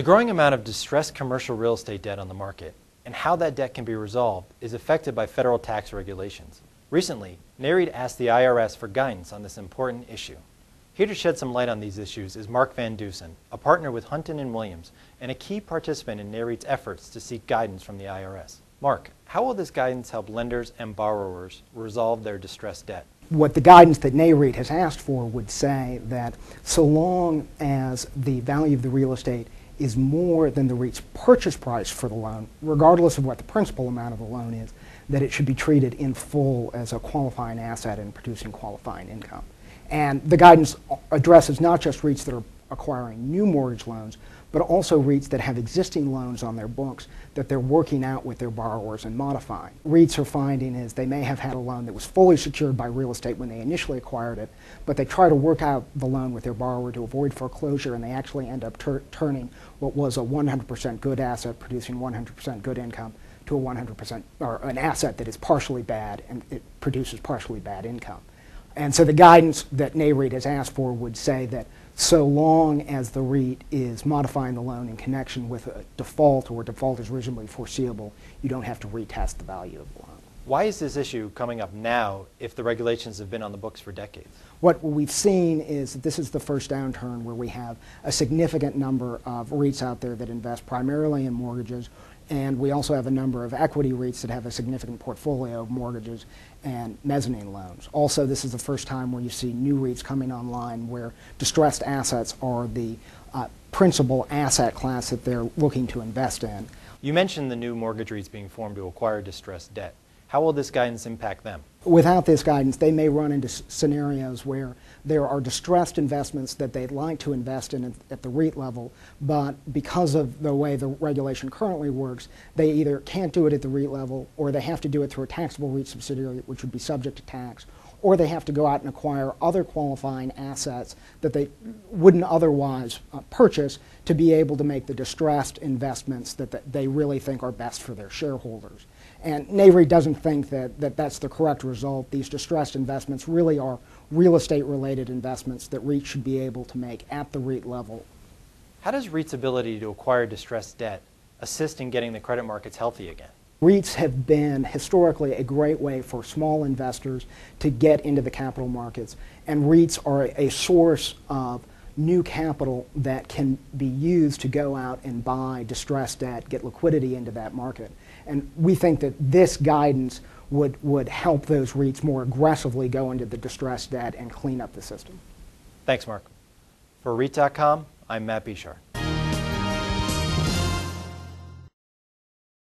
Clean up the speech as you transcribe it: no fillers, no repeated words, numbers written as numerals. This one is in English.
The growing amount of distressed commercial real estate debt on the market and how that debt can be resolved is affected by federal tax regulations. Recently, NAREIT asked the IRS for guidance on this important issue. Here to shed some light on these issues is Mark Van Deusen, a partner with Hunton Williams and a key participant in NAREIT's efforts to seek guidance from the IRS. Mark, how will this guidance help lenders and borrowers resolve their distressed debt? What the guidance that NAREIT has asked for would say that so long as the value of the real estate is more than the REIT's purchase price for the loan, regardless of what the principal amount of the loan is, that it should be treated in full as a qualifying asset and producing qualifying income. And the guidance addresses not just REITs that are acquiring new mortgage loans, but also REITs that have existing loans on their books that they're working out with their borrowers and modifying. REITs are finding is they may have had a loan that was fully secured by real estate when they initially acquired it, but they try to work out the loan with their borrower to avoid foreclosure, and they actually end up turning what was a 100% good asset producing 100% good income to a 100%, or an asset that is partially bad and it produces partially bad income. And so the guidance that NAREIT has asked for would say that so long as the REIT is modifying the loan in connection with a default, or default is reasonably foreseeable, you don't have to retest the value of the loan. Why is this issue coming up now if the regulations have been on the books for decades? What we've seen is that this is the first downturn where we have a significant number of REITs out there that invest primarily in mortgages, and we also have a number of equity REITs that have a significant portfolio of mortgages and mezzanine loans. Also, this is the first time where you see new REITs coming online where distressed assets are the principal asset class that they're looking to invest in. You mentioned the new mortgage REITs being formed to acquire distressed debt. How will this guidance impact them? Without this guidance, they may run into scenarios where there are distressed investments that they'd like to invest in at the REIT level, but because of the way the regulation currently works, they either can't do it at the REIT level, or they have to do it through a taxable REIT subsidiary, which would be subject to tax, or they have to go out and acquire other qualifying assets that they wouldn't otherwise purchase to be able to make the distressed investments that they really think are best for their shareholders. And NAREIT doesn't think that that's the correct result. These distressed investments really are real estate related investments that REITs should be able to make at the REIT level. How does REITs' ability to acquire distressed debt assist in getting the credit markets healthy again? REITs have been historically a great way for small investors to get into the capital markets, and REITs are a source of new capital that can be used to go out and buy distressed debt, get liquidity into that market. And we think that this guidance would help those REITs more aggressively go into the distressed debt and clean up the system. Thanks, Mark. For REIT.com, I'm Matt Bishar.